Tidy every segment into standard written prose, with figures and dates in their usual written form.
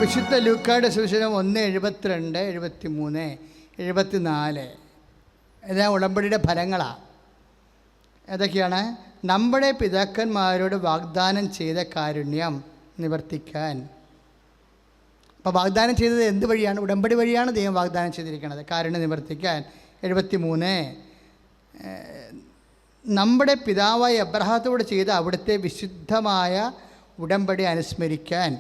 വിശുദ്ധ ലൂക്കായുടെ സുവിശേഷം 1:72, 73, 74 ഇതാ ഉടമ്പടിയുടെ ഫലങ്ങളാണ്. ഏതൊക്കെയാണ്? നമ്മുടെ പിതാക്കന്മാരോട് വാഗ്ദാനം ചെയ്ത കാരുണ്യം നിവർത്തിക്കാൻ. അപ്പോൾ വാഗ്ദാനം ചെയ്തത് എന്ത് വഴിയാണ്? ഉടമ്പടി വഴിയാണ് ദൈവം വാഗ്ദാനം ചെയ്തിരിക്കുന്നത്. കാരുണ്യം നിവർത്തിക്കാൻ. 73 നമ്മുടെ പിതാവായ എബ്രഹാത്തോട് ചെയ്ത അവിടുത്തെ വിശുദ്ധമായ ഉടമ്പടി അനുസ്മരിക്കാൻ.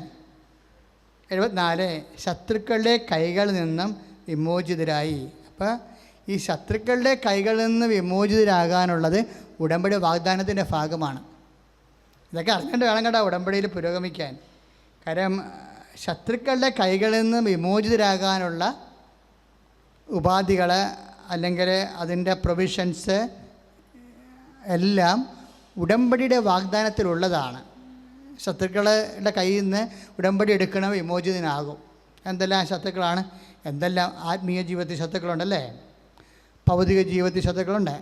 74 ശത്രുക്കളുടെ കൈകളിൽ നിന്നും വിമോചിതരായി. അപ്പോൾ ഈ ശത്രുക്കളുടെ കൈകളിൽ നിന്ന് വിമോചിതരാകാനുള്ളത് ഉടമ്പടി വാഗ്ദാനത്തിൻ്റെ ഭാഗമാണ്. ഇതൊക്കെ അറിഞ്ഞിട്ട് വേണം കേട്ടോ ഉടമ്പടിയിൽ പുരോഗമിക്കാൻ. കാരണം ശത്രുക്കളുടെ കൈകളിൽ നിന്ന് വിമോചിതരാകാനുള്ള ഉപാധികൾ അല്ലെങ്കിൽ അതിൻ്റെ പ്രൊവിഷൻസ് എല്ലാം ഉടമ്പടിയുടെ വാഗ്ദാനത്തിലുള്ളതാണ്. ശത്രുക്കളുടെ കയ്യിൽ നിന്ന് ഉടമ്പടി എടുക്കണം, വിമോചിതനാകും. എന്തെല്ലാം ശത്രുക്കളാണ്? എന്തെല്ലാം ആത്മീയ ജീവിതത്തിൽ ശത്രുക്കളുണ്ടല്ലേ, ഭൗതിക ജീവിതത്തിൽ ശത്രുക്കളുണ്ട്.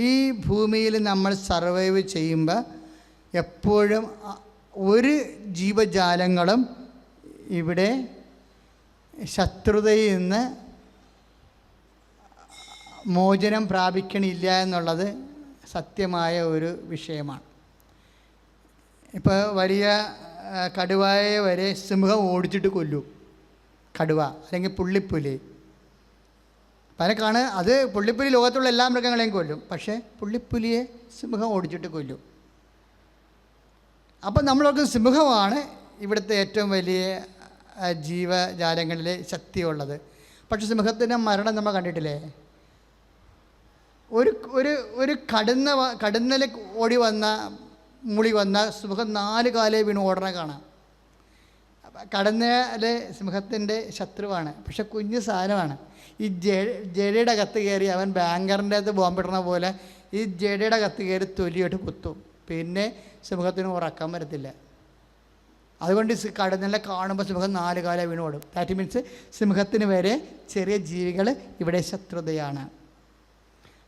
ഈ ഭൂമിയിൽ നമ്മൾ സർവൈവ് ചെയ്യുമ്പോൾ എപ്പോഴും ഒരു ജീവജാലങ്ങളും ഇവിടെ ശത്രുതയിൽ നിന്ന് മോചനം പ്രാപിക്കണില്ല എന്നുള്ളത് സത്യമായ ഒരു വിഷയമാണ്. ഇപ്പോൾ വലിയ കടുവയെ വരെ സിംഹം ഓടിച്ചിട്ട് കൊല്ലും. കടുവ അല്ലെങ്കിൽ പുള്ളിപ്പുലി പലക്കാണ്. അത് പുള്ളിപ്പുലി ലോകത്തുള്ള എല്ലാ മൃഗങ്ങളെയും കൊല്ലും, പക്ഷേ പുള്ളിപ്പുലിയെ സിംഹം ഓടിച്ചിട്ട് കൊല്ലും. അപ്പം നമ്മളൊക്കെ സിംഹമാണ് ഇവിടുത്തെ ഏറ്റവും വലിയ ജീവജാലങ്ങളിലെ ശക്തിയുള്ളത്. പക്ഷെ സിംഹത്തിൻ്റെ മരണം നമ്മൾ കണ്ടിട്ടില്ലേ? ഒരു കടന്നൽ ഓടി വന്ന മുളി വന്ന സിംഹം 4 കാലേ വീണ് ഓടണ കാണാം. കടന്നലെ സിംഹത്തിൻ്റെ ശത്രുവാണ്, പക്ഷെ കുഞ്ഞു സാധനമാണ്. ഈ ജഡയുടെ കത്ത് കയറി അവൻ ബാങ്കറിൻ്റെ അകത്ത് ബോംബിടണ പോലെ ഈ ജഡയുടെ കത്ത് കയറി തൊലിയിട്ട് കുത്തും. പിന്നെ സിംഹത്തിന് ഉറക്കാൻ വരത്തില്ല. അതുകൊണ്ട് കടന്നലെ കാണുമ്പോൾ സിംഹം 4 കാലേ വീണ് ഓടും. ദാറ്റ് മീൻസ് സിംഹത്തിന് വരെ ചെറിയ ജീവികൾ ഇവിടെ ശത്രുതയാണ്.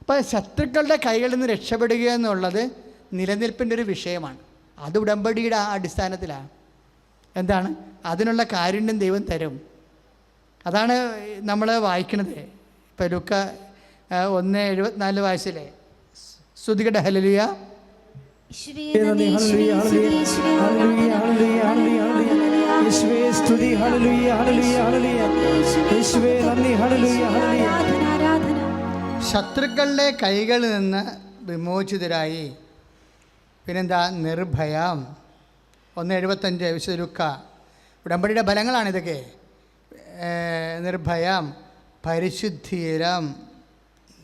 അപ്പോൾ ശത്രുക്കളുടെ കൈകളിൽ നിന്ന് രക്ഷപ്പെടുക എന്നുള്ളത് നിലനിൽപ്പിൻ്റെ ഒരു വിഷയമാണ്. അത് ഉടമ്പടിയുടെ അടിസ്ഥാനത്തിലാണ്. എന്താണ്? അതിനുള്ള കാരുണ്യം ദൈവം തരും. അതാണ് നമ്മൾ വായിക്കുന്നത്. ഇപ്പോൾ ലൂക്ക 1:74 വായിച്ചില്ലേ? സ്തുതിക്കട്ടെ, ഹല്ലേലൂയ. ശത്രുക്കളുടെ കൈകളിൽ നിന്ന് വിമോചിതരായി. പിന്നെന്താ? നിർഭയം. 1:75 വിശുദ്ധ ലൂക്ക. ഉടമ്പടിയുടെ ഫലങ്ങളാണിതൊക്കെ. നിർഭയം, പരിശുദ്ധിയിലും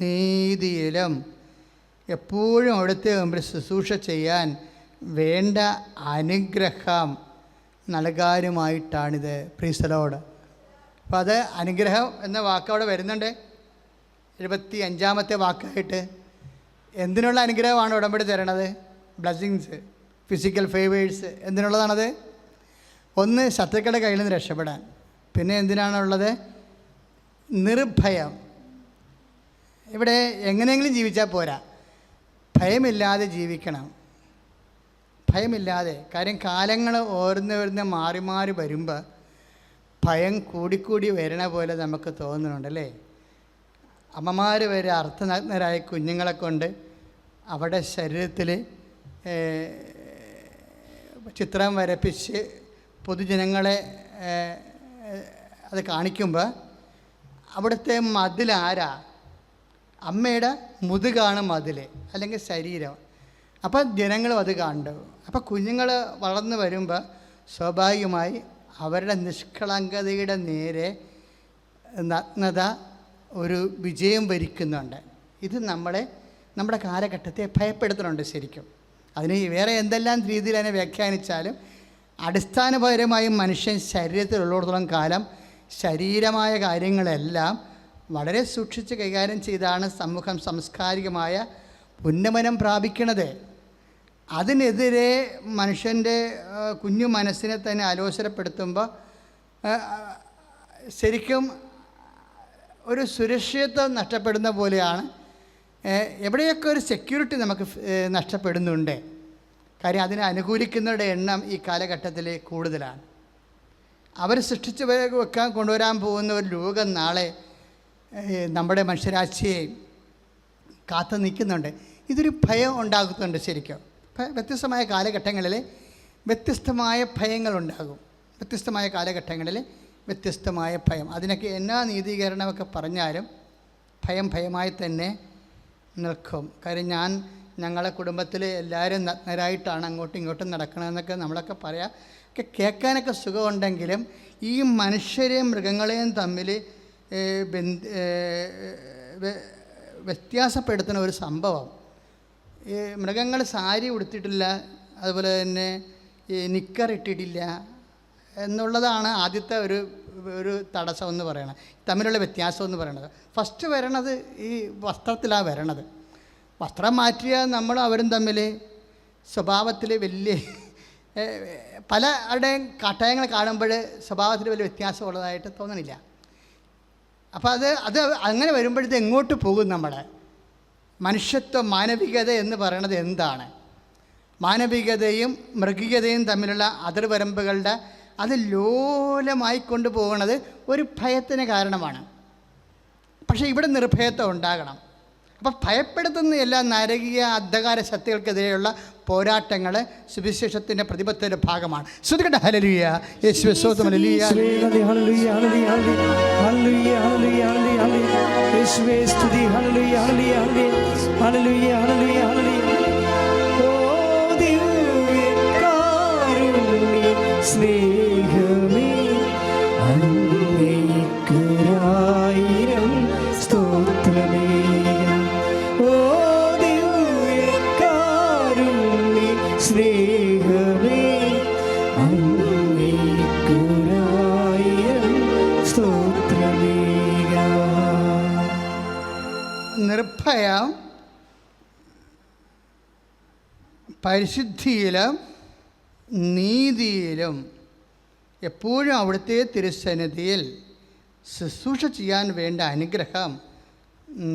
നീതിയിലും എപ്പോഴും അവിടുത്തെ മുമ്പിൽ ശുശ്രൂഷ ചെയ്യാൻ വേണ്ട അനുഗ്രഹം നൽകാനുമായിട്ടാണിത്. Praise the Lord. അപ്പോൾ അത് അനുഗ്രഹം എന്ന വാക്ക് അവിടെ വരുന്നുണ്ട് 75ാമത്തെ വാക്കായിട്ട്. എന്തിനുള്ള അനുഗ്രഹമാണ് ഉടമ്പടി തരണത്? Blessings, physical favours. എന്തിനുള്ളതാണത്? ഒന്ന്, ശത്രുക്കളുടെ കയ്യിൽ നിന്ന് രക്ഷപ്പെടാൻ. പിന്നെ എന്തിനാണുള്ളത്? നിർഭയം. ഇവിടെ എങ്ങനെയെങ്കിലും ജീവിച്ചാൽ പോരാ, ഭയമില്ലാതെ ജീവിക്കണം. ഭയമില്ലാതെ. കാര്യം കാലങ്ങൾ ഓരോന്ന് മാറി മാറി വരുമ്പോൾ ഭയം കൂടിക്കൂടി വരണ പോലെ നമുക്ക് തോന്നുന്നുണ്ടല്ലേ? അമ്മമാർ വരെ അർത്ഥനഗ്നരായ കുഞ്ഞുങ്ങളെ കൊണ്ട് അവരുടെ ശരീരത്തിൽ ചിത്രം വരപ്പിച്ച് പൊതുജനങ്ങളെ അത് കാണിക്കുമ്പോൾ അവിടുത്തെ മതിലാരാ? അമ്മയുടെ മുതുകാണ് മതിൽ, അല്ലെങ്കിൽ ശരീരം. അപ്പോൾ ജനങ്ങളും അത് കണ്ടു. അപ്പോൾ കുഞ്ഞുങ്ങൾ വളർന്നു വരുമ്പോൾ സ്വാഭാവികമായി അവരുടെ നിഷ്കളങ്കതയുടെ നേരെ നഗ്നത ഒരു വിജയം വരിക്കുന്നുണ്ട്. ഇത് നമ്മുടെ കാലഘട്ടത്തെ ഭയപ്പെടുത്തുന്നുണ്ട് ശരിക്കും. അതിന് വേറെ എന്തെല്ലാം രീതിയിൽ അതിനെ വ്യാഖ്യാനിച്ചാലും അടിസ്ഥാനപരമായും മനുഷ്യൻ ശരീരത്തിലുള്ളിടത്തോളം കാലം ശരീരമായ കാര്യങ്ങളെല്ലാം വളരെ സൂക്ഷിച്ച് കൈകാര്യം ചെയ്താണ് സമൂഹം സാംസ്കാരികമായ ഉന്നമനം പ്രാപിക്കുന്നത്. അതിനെതിരെ മനുഷ്യൻ്റെ കുഞ്ഞു മനസ്സിനെ തന്നെ അലോസരപ്പെടുത്തുമ്പോൾ ശരിക്കും ഒരു സുരക്ഷിതത്വം നഷ്ടപ്പെടുന്ന പോലെയാണ്. എവിടെയൊക്കെ ഒരു സെക്യൂരിറ്റി നമുക്ക് നഷ്ടപ്പെടുന്നുണ്ട്. കാര്യം അതിനെ അനുകൂലിക്കുന്നവരുടെ എണ്ണം ഈ കാലഘട്ടത്തിൽ കൂടുതലാണ്. അവർ സൃഷ്ടിച്ച് വെക്കാൻ കൊണ്ടുവരാൻ പോകുന്ന ഒരു ലോകം നാളെ നമ്മുടെ മനുഷ്യരാശിയെ കാത്തു നിൽക്കുന്നുണ്ട്. ഇതൊരു ഭയം ഉണ്ടാക്കുന്നുണ്ട് ശരിക്കും. വ്യത്യസ്തമായ കാലഘട്ടങ്ങളിൽ വ്യത്യസ്തമായ ഭയങ്ങളുണ്ടാകും. വ്യത്യസ്തമായ കാലഘട്ടങ്ങളിൽ വ്യത്യസ്തമായ ഭയം. അതിനൊക്കെ എന്നാ നീതീകരണമൊക്കെ പറഞ്ഞാലും ഭയം ഭയമായി തന്നെ നിൽക്കും. കാര്യം ഞങ്ങളെ കുടുംബത്തിൽ എല്ലാവരും നഗ്നരായിട്ടാണ് അങ്ങോട്ടും ഇങ്ങോട്ടും നടക്കണമെന്നൊക്കെ നമ്മളൊക്കെ പറയാം. ഒക്കെ കേൾക്കാനൊക്കെ സുഖമുണ്ടെങ്കിലും ഈ മനുഷ്യരെയും മൃഗങ്ങളെയും തമ്മിൽ വ്യത്യാസപ്പെടുത്തുന്ന ഒരു സംഭവം, ഈ മൃഗങ്ങൾ സാരി ഉടുത്തിട്ടില്ല, അതുപോലെ തന്നെ ഈ നിക്കർ ഇട്ടിട്ടില്ല എന്നുള്ളതാണ് ആദ്യത്തെ ഒരു തടസ്സം എന്ന് പറയണത്, തമ്മിലുള്ള വ്യത്യാസം എന്ന് പറയണത്. ഫസ്റ്റ് വരണത് ഈ വസ്ത്രത്തിലാണ് വരണത്. വസ്ത്രം മാറ്റിയാൽ നമ്മൾ അവരും തമ്മിൽ സ്വഭാവത്തിൽ വലിയ പലരുടെയും കാട്ടായങ്ങൾ കാണുമ്പോൾ സ്വഭാവത്തിൽ വലിയ വ്യത്യാസമുള്ളതായിട്ട് തോന്നണില്ല. അപ്പോൾ അത് അങ്ങനെ വരുമ്പോഴത്തെ എങ്ങോട്ട് പോകും? നമ്മുടെ മനുഷ്യത്വം, മാനവികത എന്ന് പറയണത് എന്താണ്? മാനവികതയും മൃഗീയതയും തമ്മിലുള്ള അതിർവരമ്പുകളുടെ അത് ലോലമായി കൊണ്ടുപോകുന്നത് ഒരു ഭയത്തിന് കാരണമാണ്. പക്ഷേ ഇവിടെ നിർഭയത്വം ഉണ്ടാകണം. അപ്പം ഭയപ്പെടുത്തുന്ന എല്ലാ നരകീയ അന്ധകാര ശക്തികൾക്കെതിരെയുള്ള പോരാട്ടങ്ങൾ സുവിശേഷത്തിൻ്റെ പ്രതിബദ്ധതയുടെ ഭാഗമാണ്. ശ്രുതികട്ടെ ഹല്ലേലൂയ, യേശുവേ സ്തോത്രം, ഹല്ലേലൂയ, ഹല്ലേലൂയ, യേശുവേ സ്തുതി, ഹല്ലേലൂയ, ഹല്ലേലൂയ, ഹല്ലേലൂയ, ഹല്ലേലൂയ. ഓ ദിവ്യകാരുണ്യ സ്നേഹമേ, അങ്ങേയ്ക്കൊരായിരം സ്തോത്രമേ. സ്നേഹമേ, അങ്ങേയ്ക്കൊരായിരം സ്തോത്രമേക. നിർഭയം പരിശുദ്ധിയിലും നീതിയിലും എപ്പോഴും അവിടുത്തെ തിരുസന്നിധിയിൽ ശുശ്രൂഷ ചെയ്യാൻ വേണ്ട അനുഗ്രഹം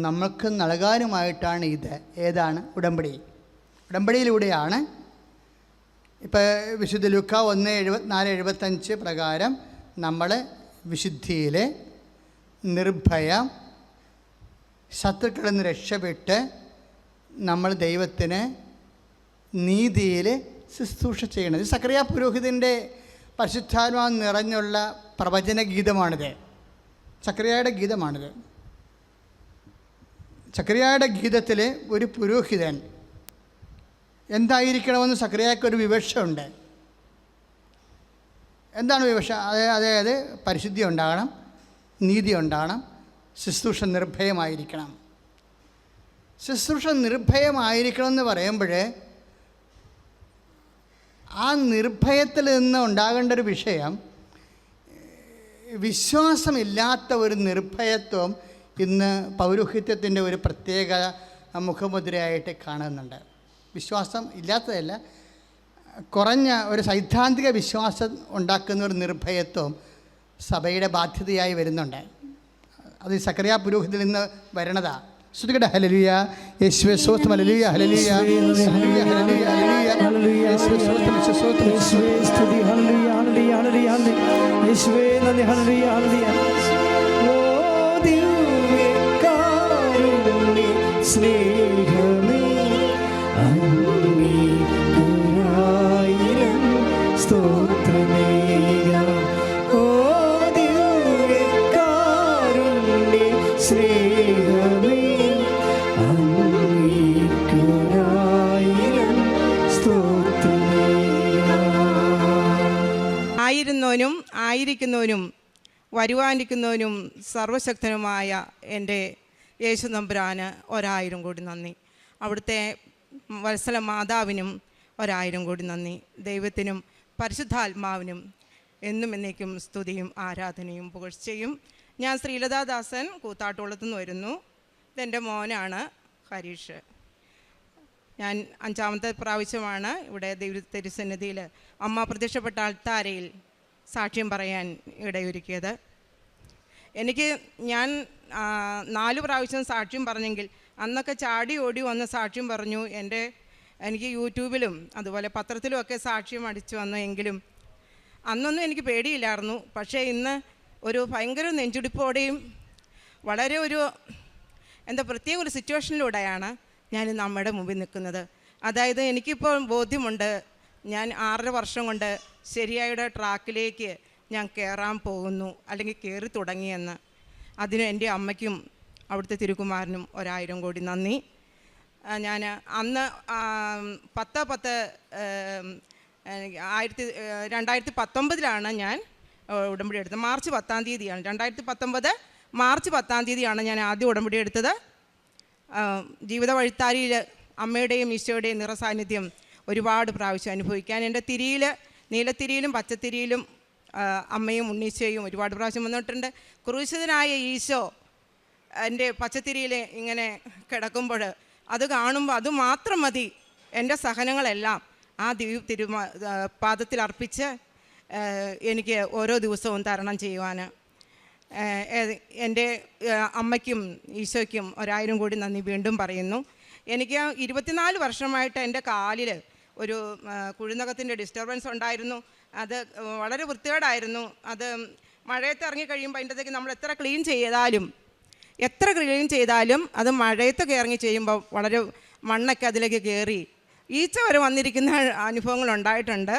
നമ്മൾക്ക് നൽകാനുമായിട്ടാണ് ഇത്. ഏതാണ്? ഉടമ്പടി. ഉടമ്പടിയിലൂടെയാണ് ഇപ്പോൾ വിശുദ്ധ ലൂക്കാ 1:74-75 പ്രകാരം നമ്മൾ വിശുദ്ധിയിൽ നിർഭയം ശത്രുക്കളിൽ നിന്ന് രക്ഷപ്പെട്ട് നമ്മൾ ദൈവത്തിന് നീതിയിൽ ശുശ്രൂഷ ചെയ്യണത്. സക്കറിയ പുരോഹിതൻ്റെ പരിശുദ്ധാത്മാവ് നിറഞ്ഞുള്ള പ്രവചന ഗീതമാണിത്. സക്കറിയയുടെ ഗീതമാണിത്. സക്കറിയയുടെ ഗീതത്തിൽ ഒരു പുരോഹിതൻ എന്തായിരിക്കണമെന്ന് സക്കറിയായ്ക്കൊരു വിവക്ഷയുണ്ട്. എന്താണ് വിവക്ഷ? അതായത് പരിശുദ്ധി ഉണ്ടാകണം, നീതി ഉണ്ടാകണം, ശുശ്രൂഷ നിർഭയമായിരിക്കണം. ശുശ്രൂഷ നിർഭയമായിരിക്കണം എന്ന് പറയുമ്പോൾ ആ നിർഭയത്തിൽ നിന്ന് ഉണ്ടാകേണ്ട ഒരു വിഷയം, വിശ്വാസമില്ലാത്ത ഒരു നിർഭയത്വം ഇന്ന് പൗരോഹിത്യത്തിൻ്റെ ഒരു പ്രത്യേക മുഖമുദ്രയായിട്ട് കാണുന്നുണ്ട്. വിശ്വാസം ഇല്ലാത്തതല്ല, കുറഞ്ഞ ഒരു സൈദ്ധാന്തിക വിശ്വാസം ഉണ്ടാക്കുന്ന ഒരു നിർഭയത്വം സഭയുടെ ബാധ്യതയായി വരുന്നുണ്ട്. അത് സക്കറിയ പുരോഹിതത്തിൽ നിന്ന് വരണതാ. ശ്രുതികട്ടെ ഹല്ലേലൂയ, യേശുവേ സ്തോത്രം, hallelujah, hallelujah, hallelujah, hallelujah, hallelujah, യേശുവേ സ്തോത്രം, യേശുവേ സ്തുതി, ഹല്ലേലൂയ, ഹല്ലേലൂയ, ഹല്ലേലൂയ, യേശുവേ നന്ദി, ഹല്ലേലൂയ, ഹല്ലേലൂയ. ഓ ദിവ്യകാരുണ്യ സ്നേഹമേ, അങ്ങേയ്ക്കൊരായിരം സ്തോത്രമേക. ഓ ദിവ്യകാരുണ്യ സ്നേഹമേ, അങ്ങേയ്ക്കൊരായിരം സ്തോത്രമേക. ആയിരുന്നവനും ആയിരിക്കുന്നവനും വരുവാനിരിക്കുന്നവനും സർവശക്തനുമായ എൻ്റെ യേശു തമ്പുരാന് 1000 കോടി നന്ദി. അവിടുത്തെ വത്സല മാതാവിനും 1000 കോടി നന്ദി. ദൈവത്തിനും പരിശുദ്ധാത്മാവിനും എന്നും എന്നേക്കും സ്തുതിയും ആരാധനയും പുകഴ്ചയും. ഞാൻ ശ്രീലതാദാസൻ കൂത്താട്ടുകുളത്തുനിന്ന് വരുന്നു. ഇതെൻ്റെ മോനാണ് ഹരീഷ്. ഞാൻ 5ാമത്തെ പ്രാവശ്യമാണ് ഇവിടെ ദൈവ തിരുസന്നിധിയിൽ അമ്മ പ്രത്യക്ഷപ്പെട്ട അൾത്താരയിൽ സാക്ഷ്യം പറയാൻ ഇടയൊരുക്കിയത്. ഞാൻ 4 പ്രാവശ്യം സാക്ഷ്യം പറഞ്ഞെങ്കിൽ അന്നൊക്കെ ചാടി ഓടി വന്ന് സാക്ഷ്യം പറഞ്ഞു. എനിക്ക് യൂട്യൂബിലും അതുപോലെ പത്രത്തിലുമൊക്കെ സാക്ഷ്യം അടിച്ചു വന്നു. എങ്കിലും അന്നൊന്നും എനിക്ക് പേടിയില്ലായിരുന്നു. പക്ഷേ ഇന്ന് ഒരു ഭയങ്കര നെഞ്ചുടിപ്പോടെയും വളരെ ഒരു പ്രത്യേക ഒരു സിറ്റുവേഷനിലൂടെയാണ് ഞാൻ നമ്മുടെ മുമ്പിൽ നിൽക്കുന്നത്. അതായത് എനിക്കിപ്പോൾ ബോധ്യമുണ്ട്, ഞാൻ 6.5 വർഷം കൊണ്ട് ശരിയായ ട്രാക്കിലേക്ക് ഞാൻ കയറാൻ പോകുന്നു, അല്ലെങ്കിൽ കയറി തുടങ്ങിയെന്ന്. അതിന് എൻ്റെ അമ്മയ്ക്കും അവിടുത്തെ തിരുക്കുമാരനും 1000 കോടി നന്ദി. ഞാൻ അന്ന് 2019 ഞാൻ ഉടമ്പടി എടുത്തത്. മാർച്ച് 10 തീയതിയാണ്, 2019 മാർച്ച് 10 തീയതിയാണ് ഞാൻ ആദ്യം ഉടമ്പടി എടുത്തത്. ജീവിത വഴിത്താരിയിൽ അമ്മയുടെയും ഈശോയുടെയും നിറസാന്നിധ്യം ഒരുപാട് പ്രാവശ്യം അനുഭവിക്കാൻ എൻ്റെ തിരിയിൽ, നീലത്തിരിയിലും പച്ചത്തിരിയിലും അമ്മയും ഉണ്ണീശോയും ഒരുപാട് പ്രാവശ്യം വന്നിട്ടുണ്ട്. ക്രൂശിതനായ ഈശോ എൻ്റെ പച്ചത്തിരിയിൽ ഇങ്ങനെ കിടക്കുമ്പോൾ അത് കാണുമ്പോൾ അത് മാത്രം മതി എൻ്റെ സഹനങ്ങളെല്ലാം ആ പാദത്തിൽ അർപ്പിച്ച് എനിക്ക് ഓരോ ദിവസവും തരണം ചെയ്യുവാൻ. എൻ്റെ അമ്മയ്ക്കും ഈശോയ്ക്കും 1000 കോടി നന്ദി വീണ്ടും പറയുന്നു. എനിക്ക് 24 വർഷമായിട്ട് എൻ്റെ കാലിൽ ഒരു കുഴിനകത്തിൻ്റെ ഡിസ്റ്റർബൻസ് ഉണ്ടായിരുന്നു. അത് വളരെ വൃത്തികേടായിരുന്നു. അത് മഴയത്ത് ഇറങ്ങി കഴിയുമ്പോൾ അതിൻ്റെത്തേക്ക് നമ്മൾ എത്ര ക്ലീൻ ചെയ്താലും അത് മഴയത്തൊക്കെ ഇറങ്ങി ചെയ്യുമ്പോൾ വളരെ മണ്ണൊക്കെ അതിലേക്ക് കയറി ഈച്ച വരെ വന്നിരിക്കുന്ന അനുഭവങ്ങളുണ്ടായിട്ടുണ്ട്.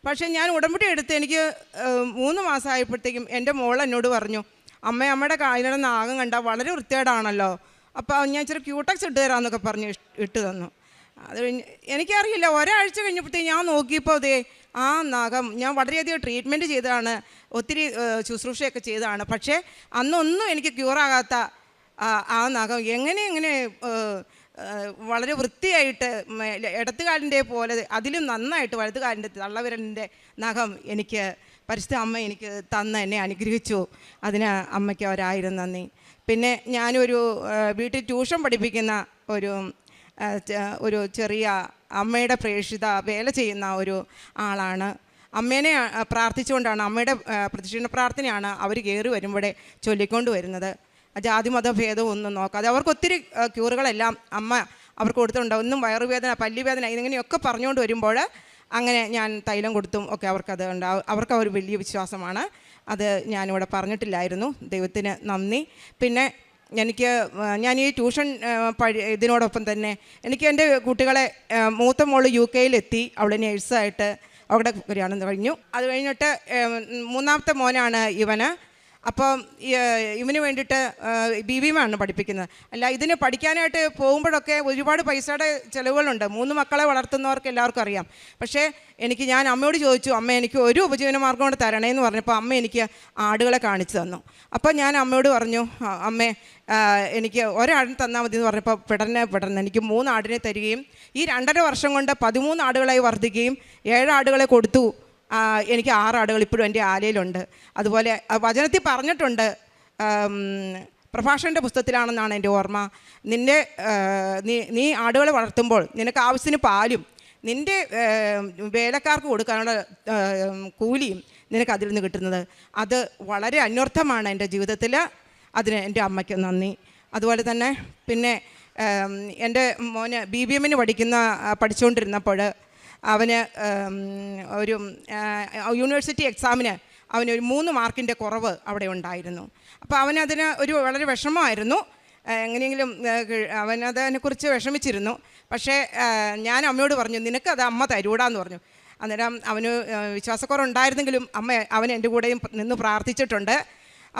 പക്ഷേ ഞാൻ ഉടമ്പടി എടുത്ത് എനിക്ക് 3 മാസമായപ്പോഴത്തേക്കും എൻ്റെ മോൾ എന്നോട് പറഞ്ഞു, അമ്മയുടെ കാലിൻ്റെ നാഗം കണ്ടാൽ വളരെ വൃത്തികേടാണല്ലോ, അപ്പോൾ ഞാൻ ഇച്ചിരി ക്യൂടെക്സ് ഇട്ട് തരാമെന്നൊക്കെ പറഞ്ഞ് ഇട്ട് തന്നു. അത് എനിക്കറിയില്ല, ഒരാഴ്ച കഴിഞ്ഞപ്പോഴത്തേക്ക് ഞാൻ നോക്കിയപ്പോൾ അതേ ആ നഖം ഞാൻ വളരെയധികം ട്രീറ്റ്മെൻറ്റ് ചെയ്തതാണ്, ഒത്തിരി ശുശ്രൂഷയൊക്കെ ചെയ്തതാണ്. പക്ഷേ അന്നൊന്നും എനിക്ക് ക്യൂറാകാത്ത ആ നഖം എങ്ങനെ വളരെ വൃത്തിയായിട്ട് ഇടത്തുകാലിൻ്റെ പോലെ അതിലും നന്നായിട്ട് വലതുകാലിൻ്റെ തള്ളവിരലിൻ്റെ നഖം എനിക്ക് പരിശുദ്ധ അമ്മ എനിക്ക് എന്നെ അനുഗ്രഹിച്ചു. അതിന് അമ്മയ്ക്ക് 1000 നന്ദി. പിന്നെ ഞാനൊരു വീട്ടിൽ ട്യൂഷൻ പഠിപ്പിക്കുന്ന ഒരു ചെറിയ അമ്മയുടെ പ്രേക്ഷിത വേല ചെയ്യുന്ന ഒരു ആളാണ്. അമ്മേനെ പ്രാർത്ഥിച്ചുകൊണ്ടാണ്, അമ്മയുടെ പ്രദക്ഷിണ പ്രാർത്ഥനയാണ് അവർ കയറി വരുമ്പോഴേ ചൊല്ലിക്കൊണ്ട് വരുന്നത്. ജാതിമത ഭേദം ഒന്നും നോക്കാതെ അവർക്ക് ഒത്തിരി ക്യൂറുകളെല്ലാം അമ്മ അവർക്ക് കൊടുത്തിട്ടുണ്ട്. ഒന്നും വയറുവേദന, പല്ലുവേദന ഇങ്ങനെയൊക്കെ പറഞ്ഞുകൊണ്ട് വരുമ്പോൾ അങ്ങനെ ഞാൻ തൈലം കൊടുത്തും ഒക്കെ അവർക്കത് ഉണ്ടാവും. അവർക്ക് ഒരു വലിയ വിശ്വാസമാണ്. അത് ഞാനിവിടെ പറഞ്ഞിട്ടില്ലായിരുന്നു. ദൈവത്തിന് നന്ദി. പിന്നെ ഞാൻ ഈ ട്യൂഷൻ ഇതിനോടൊപ്പം തന്നെ എനിക്ക് എൻ്റെ കുട്ടികളെ മൂത്ത മോള് UK അവൾ നേഴ്സായിട്ട് അവിടെ കഴിഞ്ഞു. അത് കഴിഞ്ഞിട്ട് 3ാമത്തെ മോനാണ് ഇവന്. അപ്പോൾ ഇവന് വേണ്ടിയിട്ട് BBM പഠിപ്പിക്കുന്നത്. അല്ല, ഇതിന് പഠിക്കാനായിട്ട് പോകുമ്പോഴൊക്കെ ഒരുപാട് പൈസയുടെ ചിലവുകളുണ്ട്. 3 മക്കളെ വളർത്തുന്നവർക്ക് എല്ലാവർക്കും അറിയാം. പക്ഷേ ഞാൻ അമ്മയോട് ചോദിച്ചു, അമ്മ എനിക്ക് ഒരു ഉപജീവന മാർഗ്ഗം കൊണ്ട് തരണേന്ന് പറഞ്ഞപ്പോൾ അമ്മ എനിക്ക് ആടുകളെ കാണിച്ചു തന്നു. അപ്പോൾ ഞാൻ അമ്മയോട് പറഞ്ഞു, അമ്മേ എനിക്ക് ഒരാടിനെ തന്നാൽ മതി എന്ന് പറഞ്ഞപ്പോൾ പെടന്നെ എനിക്ക് 3 ആടിനെ തരികയും ഈ 2.5 വർഷം കൊണ്ട് 13 ആടുകളായി വർദ്ധിക്കുകയും 7 ആടുകളെ കൊടുത്തു. എനിക്ക് 6 ആടുകൾ ഇപ്പോഴും എൻ്റെ ആലയിലുണ്ട്. അതുപോലെ വചനത്തിൽ പറഞ്ഞിട്ടുണ്ട്, പ്രഭാഷകൻ്റെ പുസ്തകത്തിലാണെന്നാണ് എൻ്റെ ഓർമ്മ, നീ ആടുകളെ വളർത്തുമ്പോൾ നിനക്ക് ആവശ്യത്തിന് പാലും നിൻ്റെ വേലക്കാർക്ക് കൊടുക്കാനുള്ള കൂലിയും നിനക്ക് അതിൽ നിന്ന് കിട്ടുന്നത്. അത് വളരെ അന്വർത്ഥമാണ് എൻ്റെ ജീവിതത്തിൽ. അതിന് എൻ്റെ അമ്മയ്ക്ക് നന്ദി. അതുപോലെ തന്നെ പിന്നെ എൻ്റെ മോന് BBM പഠിച്ചുകൊണ്ടിരുന്നപ്പോൾ അവന് ഒരു യൂണിവേഴ്സിറ്റി എക്സാമിന് അവനൊരു 3 മാർക്കിൻ്റെ കുറവ് അവിടെ ഉണ്ടായിരുന്നു. അപ്പോൾ അവനതിന് വളരെ വിഷമമായിരുന്നു. എങ്ങനെയെങ്കിലും അവനതിനെക്കുറിച്ച് വിഷമിച്ചിരുന്നു. പക്ഷേ ഞാൻ അമ്മയോട് പറഞ്ഞു, നിനക്കത് അമ്മ തരൂടാന്ന് പറഞ്ഞു. അന്നേരം അവന് വിശ്വാസക്കുറവുണ്ടായിരുന്നെങ്കിലും അമ്മ അവൻ എൻ്റെ കൂടെയും നിന്ന് പ്രാർത്ഥിച്ചിട്ടുണ്ട്.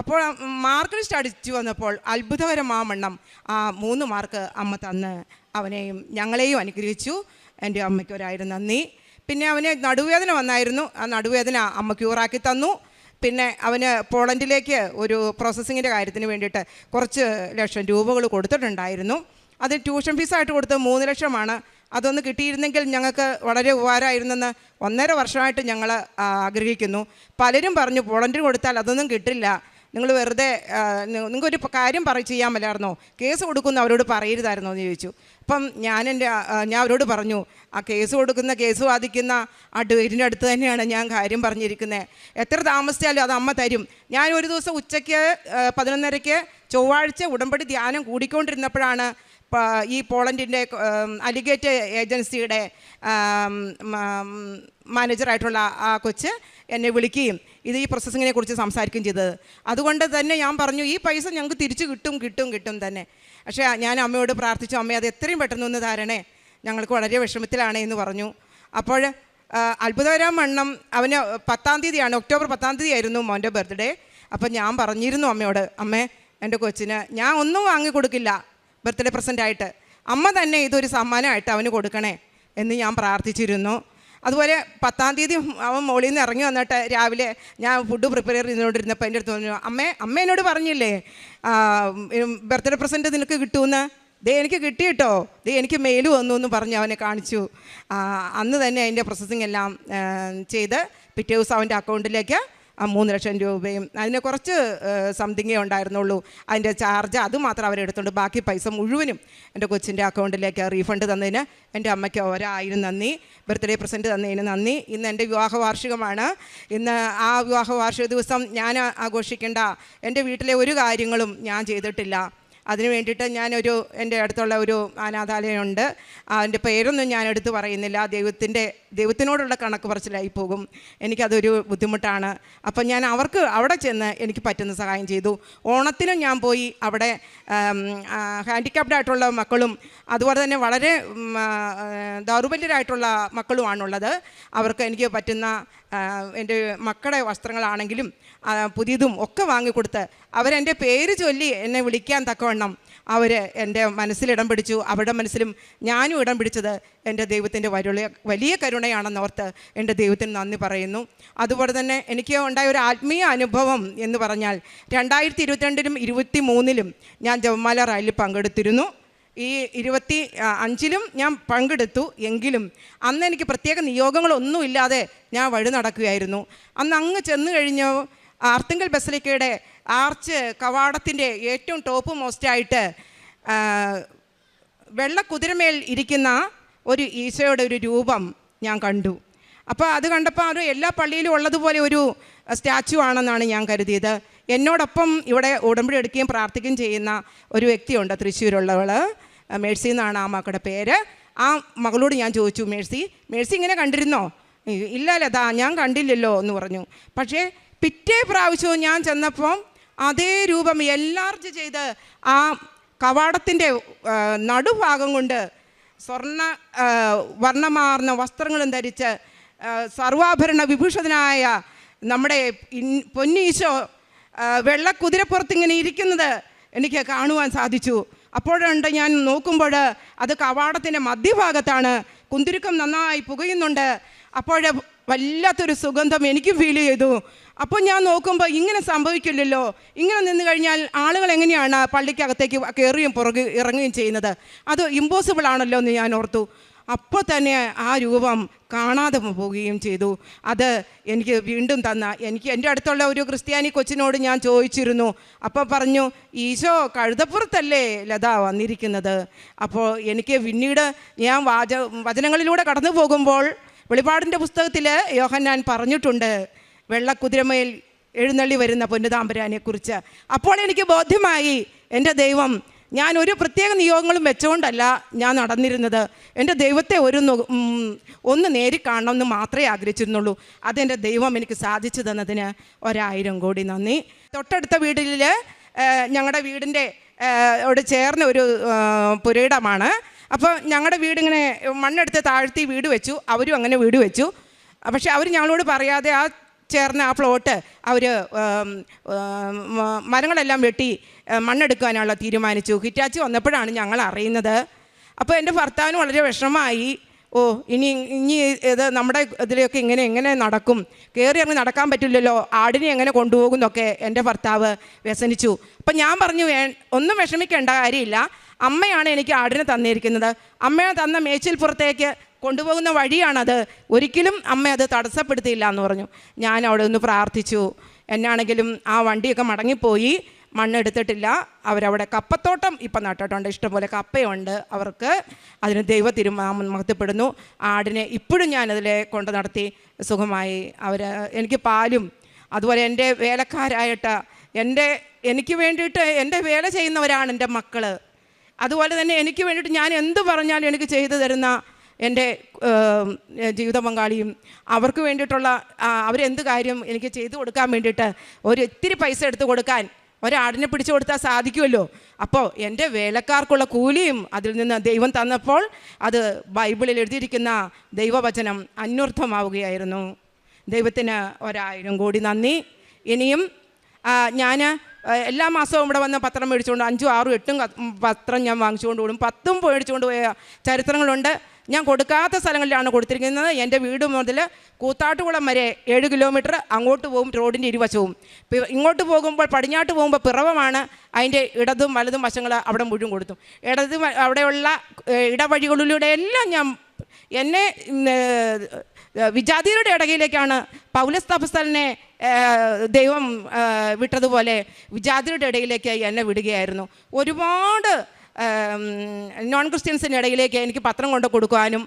അപ്പോൾ മാർക്ക് ലിസ്റ്റ് അടിച്ചു വന്നപ്പോൾ അത്ഭുതകരമാവണ്ണം ആ 3 മാർക്ക് അമ്മ തന്ന് അവനെയും ഞങ്ങളെയും അനുഗ്രഹിച്ചു. എൻ്റെ അമ്മയ്ക്ക് 1000 നന്ദി. പിന്നെ അവന് നടുവേദന വന്നായിരുന്നു. ആ നടുവേദന അമ്മ ക്യൂറാക്കി തന്നു. പിന്നെ അവന് പോളണ്ടിലേക്ക് ഒരു പ്രോസസ്സിങ്ങിൻ്റെ കാര്യത്തിന് വേണ്ടിയിട്ട് കുറച്ച് ലക്ഷം രൂപകൾ കൊടുത്തിട്ടുണ്ടായിരുന്നു. അത് ട്യൂഷൻ ഫീസായിട്ട് കൊടുത്തത് 3 ലക്ഷമാണ്. അതൊന്ന് കിട്ടിയിരുന്നെങ്കിൽ ഞങ്ങൾക്ക് വളരെ ഉപകാരമായിരുന്നെന്ന് 1.5 വർഷമായിട്ട് ഞങ്ങൾ ആഗ്രഹിക്കുന്നു. പലരും പറഞ്ഞു, പോളണ്ടിൽ കൊടുത്താൽ അതൊന്നും കിട്ടില്ല, നിങ്ങൾ വെറുതെ നിങ്ങൾക്കൊരു കാര്യം ചെയ്യാൻ മേലായിരുന്നോ, കേസ് കൊടുക്കുന്ന അവരോട് പറയരുതായിരുന്നോ എന്ന് ചോദിച്ചു. അപ്പം ഞാൻ അവരോട് പറഞ്ഞു, ആ കേസ് വാദിക്കുന്ന വീടിൻ്റെ അടുത്ത് തന്നെയാണ് ഞാൻ കാര്യം പറഞ്ഞിരിക്കുന്നത്. എത്ര താമസിച്ചാലും അത് അമ്മ തരും. ഞാൻ ഒരു ദിവസം ഉച്ചയ്ക്ക് 11:30 ചൊവ്വാഴ്ച ഉടമ്പടി ധ്യാനം കൂടിക്കൊണ്ടിരുന്നപ്പോഴാണ് ഈ പോളണ്ടിൻ്റെ അലിഗേറ്റ് ഏജൻസിയുടെ മാനേജറായിട്ടുള്ള ആ കൊച്ച് എന്നെ വിളിക്കുകയും ഈ പ്രോസസ്സിങ്ങിനെ കുറിച്ച് സംസാരിക്കുകയും ചെയ്തത്. അതുകൊണ്ട് തന്നെ ഞാൻ പറഞ്ഞു, ഈ പൈസ ഞങ്ങൾക്ക് തിരിച്ചു കിട്ടും തന്നെ. പക്ഷേ ഞാൻ അമ്മയോട് പ്രാർത്ഥിച്ചു, അമ്മ അത് എത്രയും പെട്ടെന്ന് ഒന്ന് തരണേ, ഞങ്ങൾക്ക് വളരെ വിഷമത്തിലാണ് എന്ന് പറഞ്ഞു. അപ്പോൾ അത്ഭുതകരം വണ്ണം അവന് 10-ാം തീയതിയാണ്, ഒക്ടോബർ 10-ാം തീയതി ആയിരുന്നു മോൻ്റെ ബർത്ത്ഡേ. അപ്പം ഞാൻ പറഞ്ഞിരുന്നു അമ്മയോട്, അമ്മേ എൻ്റെ കൊച്ചിന് ഞാൻ ഒന്നും വാങ്ങിക്കൊടുക്കില്ല ബർത്ത്ഡേ പ്രസൻ്റായിട്ട്, അമ്മ തന്നെ ഇതൊരു സമ്മാനമായിട്ട് അവന് കൊടുക്കണേ എന്ന് ഞാൻ പ്രാർത്ഥിച്ചിരുന്നു. അതുപോലെ 10-ാം തീയതി അവൻ മോളിൽ നിന്ന് ഇറങ്ങി വന്നിട്ട് രാവിലെ ഞാൻ ഫുഡ് പ്രിപ്പയർ ചെയ്തുകൊണ്ടിരുന്നപ്പോൾ എൻ്റെ അടുത്ത് പറഞ്ഞു, അമ്മ എന്നോട് പറഞ്ഞില്ലേ ബർത്ത്ഡേ പ്രസൻറ്റ് നിനക്ക് കിട്ടുമെന്ന്, എനിക്ക് കിട്ടിയിട്ടോ, എനിക്ക് മെയിൽ വന്നു എന്ന് പറഞ്ഞ് അവനെ കാണിച്ചു. അന്ന് തന്നെ അതിൻ്റെ പ്രോസസ്സിങ് എല്ലാം ചെയ്ത് പിറ്റേ ദിവസം അവൻ്റെ അക്കൗണ്ടിലേക്ക് 3 ലക്ഷം രൂപയും അതിന് കുറച്ച് സംതിങ്ങേ ഉണ്ടായിരുന്നുള്ളൂ അതിൻ്റെ ചാർജ്, അതുമാത്രം അവരെടുത്തുകൊണ്ട് ബാക്കി പൈസ മുഴുവനും എൻ്റെ കൊച്ചിൻ്റെ അക്കൗണ്ടിലേക്ക് റീഫണ്ട് തന്നതിന് എൻ്റെ അമ്മയ്ക്ക് 1000 നന്ദി. ബർത്ത്ഡേ പ്രസൻറ്റ് തന്നതിന് നന്ദി. ഇന്ന് എൻ്റെ വിവാഹ വാർഷികമാണ്. ഇന്ന് ആ വിവാഹ വാർഷിക ദിവസം ഞാൻ ആഘോഷിക്കേണ്ട എൻ്റെ വീട്ടിലെ ഒരു കാര്യങ്ങളും ഞാൻ ചെയ്തിട്ടില്ല. അതിന് വേണ്ടിയിട്ട് എൻ്റെ അടുത്തുള്ള ഒരു അനാഥാലയമുണ്ട്, അതിൻ്റെ പേരൊന്നും ഞാൻ എടുത്ത് പറയുന്നില്ല, ദൈവത്തിനോടുള്ള കണക്ക് പറച്ചിലായി പോകും, എനിക്കതൊരു ബുദ്ധിമുട്ടാണ്. അപ്പം ഞാൻ അവർക്ക് അവിടെ ചെന്ന് എനിക്ക് പറ്റുന്ന സഹായം ചെയ്തു. ഓണത്തിനും ഞാൻ പോയി അവിടെ ഹാൻഡിക്യാപ്ഡ് ആയിട്ടുള്ള മക്കളും അതുപോലെ തന്നെ വളരെ ദൗർബല്യരായിട്ടുള്ള മക്കളുമാണുള്ളത്. അവർക്ക് എനിക്ക് പറ്റുന്ന എൻ്റെ മക്കളുടെ വസ്ത്രങ്ങളാണെങ്കിലും പുതിയതും ഒക്കെ വാങ്ങിക്കൊടുത്ത് അവരെൻ്റെ പേര് ചൊല്ലി എന്നെ വിളിക്കാൻ തക്കവണ്ണം അവർ എൻ്റെ മനസ്സിലിടം പിടിച്ചു. അവരുടെ മനസ്സിലും ഞാനും ഇടം പിടിച്ചത് എൻ്റെ ദൈവത്തിൻ്റെ വലിയ കരുണയാണെന്നോർത്ത് എൻ്റെ ദൈവത്തിന് നന്ദി പറയുന്നു. അതുപോലെ തന്നെ എനിക്ക് ഉണ്ടായ ഒരു ആത്മീയ അനുഭവം എന്ന് പറഞ്ഞാൽ 2022-ലും 2023-ലും ഞാൻ ജപമാല റാലിയിൽ പങ്കെടുത്തിരുന്നു. ഈ 25-ലും ഞാൻ പങ്കെടുത്തു. എങ്കിലും അന്ന് എനിക്ക് പ്രത്യേക നിയോഗങ്ങളൊന്നുമില്ലാതെ ഞാൻ വഴി നടക്കുകയായിരുന്നു. അന്ന് അങ്ങ് ചെന്ന് കഴിഞ്ഞു ആർത്തിങ്കൽ ബസലിക്കയുടെ ആർച്ച് കവാടത്തിൻ്റെ ഏറ്റവും ടോപ്പ് മോസ്റ്റായിട്ട് വെള്ളക്കുതിരമേൽ ഇരിക്കുന്ന ഒരു ഈശോയുടെ ഒരു രൂപം ഞാൻ കണ്ടു. അപ്പോൾ അത് കണ്ടപ്പോൾ അത് എല്ലാ പള്ളിയിലും ഉള്ളതുപോലെ ഒരു സ്റ്റാച്ചു ആണെന്നാണ് ഞാൻ കരുതിയത്. എന്നോടൊപ്പം ഇവിടെ ഉടമ്പടി എടുക്കുകയും പ്രാർത്ഥിക്കുകയും ചെയ്യുന്ന ഒരു വ്യക്തിയുണ്ട്, തൃശ്ശൂരുള്ളവൾ, മേഴ്സി എന്നാണ് ആ മക്കളുടെ പേര്. ആ മകളോട് ഞാൻ ചോദിച്ചു, മേഴ്സി ഇങ്ങനെ കണ്ടിരുന്നോ? ഇല്ല ലതാ, ഞാൻ കണ്ടില്ലല്ലോ എന്ന് പറഞ്ഞു. പക്ഷേ പിറ്റേ പ്രാവശ്യവും ഞാൻ ചെന്നപ്പം അതേ രൂപം എൻലാർജ് ചെയ്ത് ആ കവാടത്തിൻ്റെ നടുഭാഗം കൊണ്ട് വർണ്ണമാർന്ന വസ്ത്രങ്ങളും ധരിച്ച് സർവാഭരണ വിഭൂഷിതനായ നമ്മുടെ പൊന്നീശോ വെള്ളക്കുതിരപ്പുറത്തിങ്ങനെ ഇരിക്കുന്നത് എനിക്ക് കാണുവാൻ സാധിച്ചു. അപ്പോഴുണ്ട് ഞാൻ നോക്കുമ്പോൾ അത് കവാടത്തിൻ്റെ മധ്യഭാഗത്താണ്. കുന്തിരുക്കം നന്നായി പുകയുന്നുണ്ട്. അപ്പോൾ വല്ലാത്തൊരു സുഗന്ധം എനിക്ക് ഫീൽ ചെയ്തു. അപ്പോൾ ഞാൻ നോക്കുമ്പോൾ ഇങ്ങനെ സംഭവിക്കില്ലല്ലോ, ഇങ്ങനെ നിന്ന് കഴിഞ്ഞാൽ ആളുകൾ എങ്ങനെയാണ് പള്ളിക്കകത്തേക്ക് കയറിയും ഇറങ്ങുകയും ചെയ്യുന്നത്, അത് ഇമ്പോസിബിൾ ആണല്ലോ എന്ന് ഞാൻ ഓർത്തു. അപ്പോൾ തന്നെ ആ രൂപം കാണാതെ പോവുകയും ചെയ്തു. അത് എനിക്ക് വീണ്ടും എൻ്റെ അടുത്തുള്ള ഒരു ക്രിസ്ത്യാനി കൊച്ചിനോട് ഞാൻ ചോദിച്ചിരുന്നു. അപ്പോൾ പറഞ്ഞു, ഈശോ കഴുതപ്പുറത്തല്ലേ ലതാ വന്നിരിക്കുന്നത്. അപ്പോൾ എനിക്ക് പിന്നീട് ഞാൻ വചനങ്ങളിലൂടെ കടന്നു പോകുമ്പോൾ വെളിപാടിൻ്റെ പുസ്തകത്തിൽ യോഹന്നാൻ പറഞ്ഞിട്ടുണ്ട് വെള്ളക്കുതിരമേൽ എഴുന്നള്ളി വരുന്ന പൊന്നുതാമ്പരാനെക്കുറിച്ച്. അപ്പോൾ എനിക്ക് ബോധ്യമായി എൻ്റെ ദൈവം, ഞാൻ ഒരു പ്രത്യേക നിയോഗങ്ങളും വെച്ചുകൊണ്ടല്ല ഞാൻ നടന്നിരുന്നത്. എൻ്റെ ദൈവത്തെ ഒന്ന് നേരി കാണണമെന്ന് മാത്രമേ ആഗ്രഹിച്ചിരുന്നുള്ളൂ. അതെൻ്റെ ദൈവം എനിക്ക് സാധിച്ചു തന്നതിന് 1000 കോടി നന്ദി. തൊട്ടടുത്ത വീട്ടിൽ ഞങ്ങളുടെ വീടിൻ്റെ ചേർന്ന ഒരു പുരയിടമാണ്. അപ്പോൾ ഞങ്ങളുടെ വീടിങ്ങനെ മണ്ണെടുത്ത് താഴ്ത്തി വീട് വെച്ചു, അവരും അങ്ങനെ വീട് വെച്ചു. പക്ഷെ അവർ ഞങ്ങളോട് പറയാതെ ആ ചേർന്ന ആ പ്ലോട്ട് അവർ മരങ്ങളെല്ലാം വെട്ടി മണ്ണെടുക്കാനുള്ള തീരുമാനിച്ചു. ഹിറ്റാച്ചി വന്നപ്പോഴാണ് ഞങ്ങൾ അറിയുന്നത്. അപ്പോൾ എൻ്റെ ഭർത്താവിന് വളരെ വിഷമമായി. ഇനി ഇത് നമ്മുടെ ഇതിലൊക്കെ എങ്ങനെ നടക്കും, കയറി അങ്ങ് നടക്കാൻ പറ്റില്ലല്ലോ, ആടിനെ എങ്ങനെ കൊണ്ടുപോകുന്നൊക്കെ എൻ്റെ ഭർത്താവ് വ്യസനിച്ചു. അപ്പം ഞാൻ പറഞ്ഞു, ഒന്നും വിഷമിക്കേണ്ട കാര്യമില്ല, അമ്മയാണ് എനിക്ക് ആടിനെ തന്നിരിക്കുന്നത്, അമ്മയെ തന്ന മേച്ചിൽപ്പുറത്തേക്ക് കൊണ്ടുപോകുന്ന വഴിയാണത്, ഒരിക്കലും അമ്മ അത് തടസ്സപ്പെടുത്തിയില്ല എന്ന് പറഞ്ഞു. ഞാൻ അവിടെ ഒന്ന് പ്രാർത്ഥിച്ചു. എന്നാണെങ്കിലും ആ വണ്ടിയൊക്കെ മടങ്ങിപ്പോയി, മണ്ണെടുത്തിട്ടില്ല. അവരവിടെ കപ്പത്തോട്ടം ഇപ്പം നട്ടിട്ടുണ്ട്, ഇഷ്ടംപോലെ കപ്പയുണ്ട് അവർക്ക്. അതിന് ദൈവ മഹത്വപ്പെടുന്നു. ആടിനെ ഇപ്പോഴും ഞാനതിലെ കൊണ്ട് നടത്തി സുഖമായി. എനിക്ക് പാലും അതുപോലെ എൻ്റെ വേലക്കാരായിട്ട് എനിക്ക് വേണ്ടിയിട്ട് എൻ്റെ വേല ചെയ്യുന്നവരാണ് എൻ്റെ മക്കൾ. അതുപോലെ തന്നെ എനിക്ക് വേണ്ടിയിട്ട് ഞാൻ എന്ത് പറഞ്ഞാലും എനിക്ക് ചെയ്തു തരുന്ന എൻ്റെ ജീവിത പങ്കാളിയും, അവർക്ക് വേണ്ടിയിട്ടുള്ള അവരെന്ത് കാര്യം എനിക്ക് ചെയ്തു കൊടുക്കാൻ വേണ്ടിയിട്ട് ഇത്തിരി പൈസ എടുത്ത് കൊടുക്കാൻ ഒരാടിനെ പിടിച്ചു കൊടുത്താൽ സാധിക്കുമല്ലോ. അപ്പോൾ എൻ്റെ വേലക്കാർക്കുള്ള കൂലിയും അതിൽ നിന്ന് ദൈവം തന്നപ്പോൾ അത് ബൈബിളിൽ എഴുതിയിരിക്കുന്ന ദൈവവചനം അന്വർത്ഥമാവുകയായിരുന്നു. ദൈവത്തിന് 1000 കോടി നന്ദി. ഇനിയും ഞാൻ എല്ലാ മാസവും ഇവിടെ വന്ന് പത്രം മേടിച്ചുകൊണ്ട് 5, 6, 8 പത്രം ഞാൻ വാങ്ങിച്ചുകൊണ്ട് കൂടും. 10 മേടിച്ചുകൊണ്ട് പോയ ചരിത്രങ്ങളുണ്ട്. ഞാൻ കൊടുക്കാത്ത സ്ഥലങ്ങളിലാണ് കൊടുത്തിരിക്കുന്നത്. എൻ്റെ വീട് മുതൽ കൂത്താട്ടുകുളം വരെ 7 കിലോമീറ്റർ അങ്ങോട്ട് പോകും, റോഡിൻ്റെ ഇരുവശവും. ഇങ്ങോട്ട് പോകുമ്പോൾ പടിഞ്ഞാട്ട് പോകുമ്പോൾ പിറവമാണ്, അതിൻ്റെ ഇടതും വലതും വശങ്ങൾ അവിടെ മുഴുവൻ കൊടുത്തു. അവിടെയുള്ള ഇടവഴികളിലൂടെ എല്ലാം ഞാൻ എന്നെ വിജാതിയരുടെ ഇടയിലേക്കാണ് പൗലോസ് അപ്പോസ്തലനെ ദൈവം വിട്ടതുപോലെ വിജാതിയുടെ ഇടയിലേക്ക് എന്നെ വിടുകയായിരുന്നു. ഒരുപാട് നോൺ ക്രിസ്ത്യൻസിൻ്റെ ഇടയിലേക്ക് എനിക്ക് പത്രം കൊണ്ട് കൊടുക്കുവാനും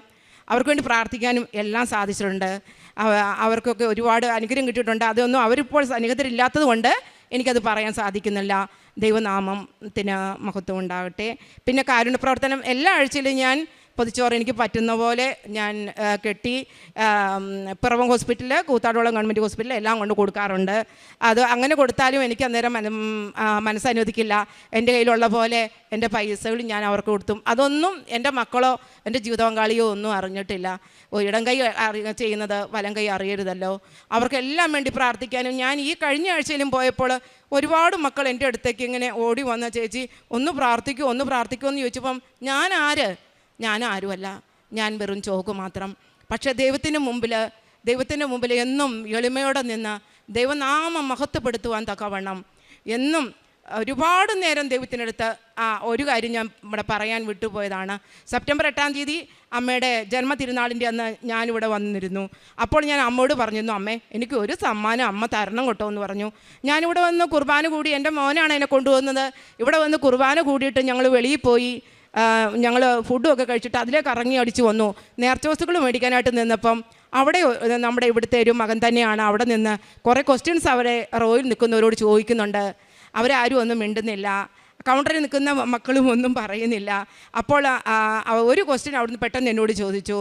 അവർക്ക് വേണ്ടി പ്രാർത്ഥിക്കാനും എല്ലാം സാധിച്ചിട്ടുണ്ട്. അവർക്കൊക്കെ ഒരുപാട് അനുഗ്രഹം കിട്ടിയിട്ടുണ്ട്. അതൊന്നും അവരിപ്പോൾ സന്നിഹിതരില്ലാത്തത് കൊണ്ട് എനിക്കത് പറയാൻ സാധിക്കുന്നില്ല. ദൈവനാമത്തിന് മഹത്വം ഉണ്ടാകട്ടെ. പിന്നെ കാരുണ്യ പ്രവർത്തനം എല്ലാ ആഴ്ചയിലും ഞാൻ പൊതിച്ചോറ് എനിക്ക് പറ്റുന്ന പോലെ ഞാൻ കെട്ടി Piravam hospital, Koothattukulam government hospital എല്ലാം കൊണ്ട് കൊടുക്കാറുണ്ട്. അത് അങ്ങനെ കൊടുത്താലും എനിക്ക് അന്നേരം മനസ്സനുവദിക്കില്ല. എൻ്റെ കയ്യിലുള്ള പോലെ എൻ്റെ പൈസകൾ ഞാൻ അവർക്ക് കൊടുത്തും അതൊന്നും എൻ്റെ മക്കളോ എൻ്റെ ജീവിത പങ്കാളിയോ ഒന്നും അറിഞ്ഞിട്ടില്ല. ഇടം കൈ ചെയ്യുന്നത് വലം കൈ അറിയരുതല്ലോ. അവർക്കെല്ലാം വേണ്ടി പ്രാർത്ഥിക്കാനും ഞാൻ ഈ കഴിഞ്ഞ ആഴ്ചയിലും പോയപ്പോൾ ഒരുപാട് മക്കൾ എൻ്റെ അടുത്തേക്ക് ഇങ്ങനെ ഓടി വന്ന, ചേച്ചി ഒന്ന് പ്രാർത്ഥിക്കുമോ എന്ന് ചോദിച്ചപ്പം ഞാൻ ആരുമല്ല, ഞാൻ വെറും ചോക്ക് മാത്രം. പക്ഷേ ദൈവത്തിന് മുമ്പിൽ എന്നും എളിമയോടെ നിന്ന് ദൈവനാമം മഹത്വപ്പെടുത്തുവാൻ തക്കവണ്ണം എന്നും ഒരുപാട് നേരം ദൈവത്തിനടുത്ത് ഒരു കാര്യം ഞാൻ ഇവിടെ പറയാൻ വിട്ടുപോയതാണ്. സെപ്റ്റംബർ 8-ാം തീയതി അമ്മയുടെ ജന്മതിരുനാളിൻ്റെ അന്ന് ഞാനിവിടെ വന്നിരുന്നു. അപ്പോൾ ഞാൻ അമ്മയോട് പറഞ്ഞിരുന്നു, അമ്മേ എനിക്ക് ഒരു സമ്മാനം അമ്മ തരണം കേട്ടോ എന്ന് പറഞ്ഞു. ഞാനിവിടെ വന്ന് കുർബാന കൂടി, എൻ്റെ മോനാണ് എന്നെ കൊണ്ടുവന്നത്. ഇവിടെ വന്ന് കുർബാന കൂടിയിട്ട് ഞങ്ങൾ വെളിയിൽ പോയി, ഞങ്ങൾ ഫുഡും ഒക്കെ കഴിച്ചിട്ട് അതിലേക്ക് ഇറങ്ങി അടിച്ച് വന്നു. നേർച്ചവസ്തുക്കൾ മേടിക്കാനായിട്ട് നിന്നപ്പം അവിടെ നമ്മുടെ ഇവിടുത്തെ ഒരു മകൻ തന്നെയാണ് അവിടെ നിന്ന് കുറേ ക്വസ്റ്റ്യൻസ് അവരെ റോയിൽ നിൽക്കുന്നവരോട് ചോദിക്കുന്നുണ്ട്. അവരാരും ഒന്നും മിണ്ടുന്നില്ല, കൗണ്ടറിൽ നിൽക്കുന്ന മക്കളും ഒന്നും പറയുന്നില്ല. അപ്പോൾ ഒരു ക്വസ്റ്റ്യൻ അവിടുന്ന് പെട്ടെന്ന് എന്നോട് ചോദിച്ചു,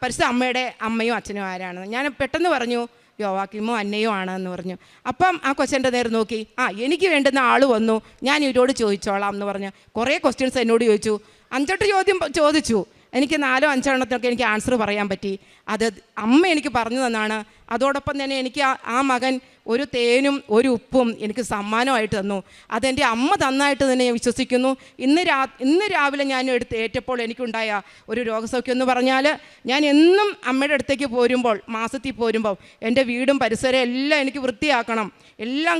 പരിശുദ്ധ അമ്മയുടെ അമ്മയും അച്ഛനും ആരാണ്? ഞാൻ പെട്ടെന്ന് പറഞ്ഞു യോവാക്കീമോ അന്നയോ ആണെന്ന് പറഞ്ഞു. അപ്പം ആ കൊച്ചൻ്റെ നേരെ നോക്കി, എനിക്ക് വേണ്ടുന്ന ആൾ വന്നു, ഞാൻ ഇവരോട് ചോദിച്ചോളാം എന്ന് പറഞ്ഞു. കുറേ ക്വസ്റ്റ്യൻസ് എന്നോട് ചോദിച്ചു. 5-8 ചോദ്യം ചോദിച്ചു. എനിക്ക് 4-5 എണ്ണത്തിനൊക്കെ എനിക്ക് ആൻസർ പറയാൻ പറ്റി. അത് അമ്മ എനിക്ക് പറഞ്ഞു തന്നാണ്. അതോടൊപ്പം തന്നെ എനിക്ക് ആ മകൻ ഒരു തേനും ഒരു ഉപ്പും എനിക്ക് സമ്മാനമായിട്ട് തന്നു. അതെൻ്റെ അമ്മ തന്നായിട്ട് തന്നെ ഞാൻ വിശ്വസിക്കുന്നു. ഇന്ന് രാവിലെ ഞാൻ ഏറ്റപ്പോൾ എനിക്കുണ്ടായ ഒരു രോഗസൗഖ്യം എന്ന് പറഞ്ഞാൽ, ഞാൻ എന്നും അമ്മയുടെ അടുത്തേക്ക് പോരുമ്പോൾ, മാസത്തിൽ പോരുമ്പോൾ എൻ്റെ വീടും പരിസരവും എല്ലാം എനിക്ക് വൃത്തിയാക്കണം. എല്ലാം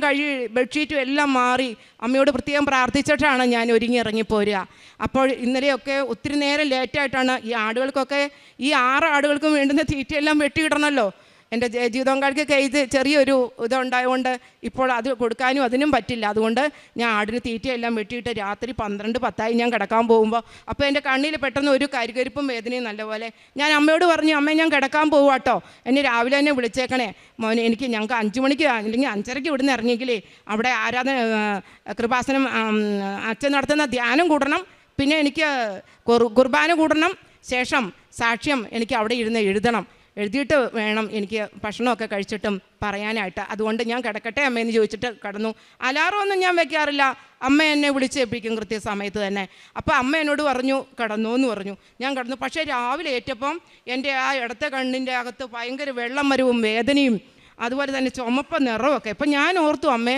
ബെഡ്ഷീറ്റും എല്ലാം മാറി അമ്മയോട് പ്രത്യേകം പ്രാർത്ഥിച്ചിട്ടാണ് ഞാൻ ഒരുങ്ങി ഇറങ്ങിപ്പോരുക. അപ്പോൾ ഇന്നലെയൊക്കെ ഒത്തിരി നേരം ലേറ്റായിട്ടാണ് ഈ ആടുകൾക്കൊക്കെ, ഈ 6 ആടുകൾക്കും വേണ്ടുന്ന തീറ്റയെല്ലാം വെട്ടിയിടണമല്ലോ. എൻ്റെ ജീവിതപങ്കാളിക്ക് ഇത് ചെറിയൊരു ഇതുണ്ടായതുകൊണ്ട് ഇപ്പോൾ അത് കൊടുക്കാനും അതിനും പറ്റില്ല. അതുകൊണ്ട് ഞാൻ ആടിന് തീറ്റയെല്ലാം വെട്ടിയിട്ട് രാത്രി 12-10 ഞാൻ കിടക്കാൻ പോകുമ്പോൾ അപ്പോൾ എൻ്റെ കണ്ണിൽ പെട്ടെന്ന് ഒരു കരികരിപ്പും വേദനയും നല്ലപോലെ. ഞാൻ അമ്മയോട് പറഞ്ഞു, അമ്മേ ഞാൻ കിടക്കാൻ പോവാട്ടോ, എന്നെ രാവിലെ തന്നെ വിളിച്ചേക്കണേ മോനെ. ഞങ്ങൾക്ക് 5 മണിക്ക് അല്ലെങ്കിൽ 5:30 ഇവിടുന്ന് ഇറങ്ങിയെങ്കിലേ അവിടെ കൃപാസനം അച്ഛൻ നടത്തുന്ന ധ്യാനം കൂടണം, പിന്നെ എനിക്ക് കുർബാന കൂടണം, ശേഷം സാക്ഷ്യം എനിക്ക് അവിടെ ഇരുന്ന് എഴുതിയിട്ട് വേണം എനിക്ക് ഭക്ഷണമൊക്കെ കഴിച്ചിട്ടും പറയാനായിട്ട്. അതുകൊണ്ട് ഞാൻ കിടക്കട്ടെ അമ്മയെന്ന് ചോദിച്ചിട്ട് കിടന്നു. അലാറമൊന്നും ഞാൻ വെക്കാറില്ല, അമ്മ എന്നെ വിളിച്ചേൽപ്പിക്കും കൃത്യസമയത്ത് തന്നെ. അപ്പോൾ അമ്മ എന്നോട് പറഞ്ഞു കിടന്നു എന്ന് പറഞ്ഞു. ഞാൻ കിടന്നു. പക്ഷേ രാവിലെ ഏറ്റപ്പം എൻ്റെ ആ ഇടത്തെ കണ്ണിൻ്റെ അകത്ത് ഭയങ്കര വെള്ളം വരവും വേദനയും അതുപോലെ തന്നെ ചുമപ്പ നിറമൊക്കെ. ഇപ്പം ഞാൻ ഓർത്തു, അമ്മേ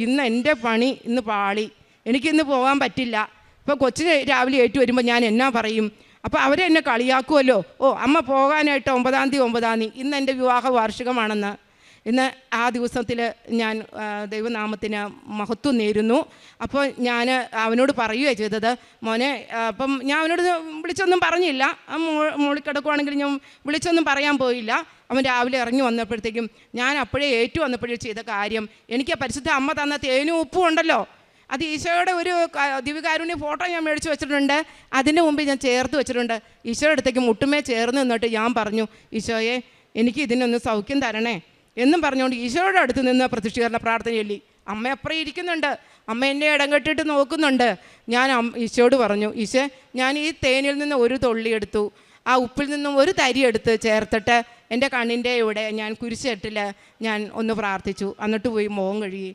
ഇന്ന് എൻ്റെ പണി ഇന്ന് പാളി, എനിക്കിന്ന് പോകാൻ പറ്റില്ല. ഇപ്പോൾ കൊച്ചിന് രാവിലെ ഏറ്റു വരുമ്പോൾ ഞാൻ എന്നാ പറയും? അപ്പോൾ അവരെന്നെ കളിയാക്കുമല്ലോ. അമ്മ പോകാനായിട്ട് 9-ാം തീയതി ഇന്ന് എൻ്റെ വിവാഹ വാർഷികമാണെന്ന്. ഇന്ന് ആ ദിവസത്തിൽ ഞാൻ ദൈവനാമത്തിന് മഹത്വം നേരുന്നു. അപ്പോൾ ഞാൻ അവനോട് പറയുകയാണ് ചെയ്തത്, മോനെ. അപ്പം ഞാൻ അവനോട് വിളിച്ചൊന്നും പറഞ്ഞില്ല, മോളിൽ കിടക്കുവാണെങ്കിൽ ഞാൻ വിളിച്ചൊന്നും പറയാൻ പോയില്ല. അവൻ രാവിലെ ഇറങ്ങി വന്നപ്പോഴത്തേക്കും ഞാൻ അപ്പോഴേ വന്നപ്പോഴേ ചെയ്ത കാര്യം, എനിക്ക് പരിശുദ്ധ അമ്മ തന്ന തേനും ഉപ്പും ഉണ്ടല്ലോ, അത് ഈശോയുടെ ഒരു ദിവ്യകാരുണ്യ ഫോട്ടോ ഞാൻ മേടിച്ച് വെച്ചിട്ടുണ്ട്. അതിൻ്റെ മുമ്പിൽ ഞാൻ ചേർത്ത് വെച്ചിട്ടുണ്ട്. ഈശോയുടെ അടുത്തേക്ക് മുട്ടുമേ ചേർന്ന് നിന്നിട്ട് ഞാൻ പറഞ്ഞു, ഈശോയെ എനിക്ക് ഇതിനൊന്ന് സൗഖ്യം തരണേ എന്നും പറഞ്ഞുകൊണ്ട് ഈശോയുടെ അടുത്ത് നിന്ന് പ്രത്യക്ഷീകരണ പ്രാർത്ഥന ചൊല്ലി. അമ്മ അപ്പുറം ഇരിക്കുന്നുണ്ട്. അമ്മ എന്നെ ഇടം കെട്ടിട്ട് നോക്കുന്നുണ്ട്. ഞാൻ ഈശോയോട് പറഞ്ഞു, ഈശോ ഞാൻ ഈ തേനിൽ നിന്ന് ഒരു തുള്ളി എടുത്തു, ആ ഉപ്പിൽ നിന്നും ഒരു തരി എടുത്ത് ചേർത്തിട്ട് എൻ്റെ കണ്ണിൻ്റെ ഇവിടെ ഞാൻ കുരിശെട്ടിൽ ഞാൻ ഒന്ന് പ്രാർത്ഥിച്ചു. എന്നിട്ട് പോയി മുഖം കഴുകി.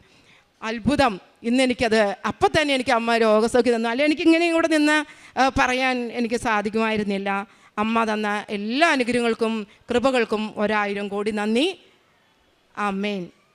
അത്ഭുതം. ഇന്നെനിക്കത് അപ്പം തന്നെ എനിക്ക് അമ്മ രോഗസൗഖ്യം തന്നു. അല്ലെങ്കിൽ എനിക്കിങ്ങനെ ഇവിടെ നിന്ന് പറയാൻ എനിക്ക് സാധിക്കുമായിരുന്നില്ല. അമ്മ തന്ന എല്ലാ അനുഗ്രഹങ്ങൾക്കും കൃപകൾക്കും 1000 കോടി നന്ദി. ആമേൻ.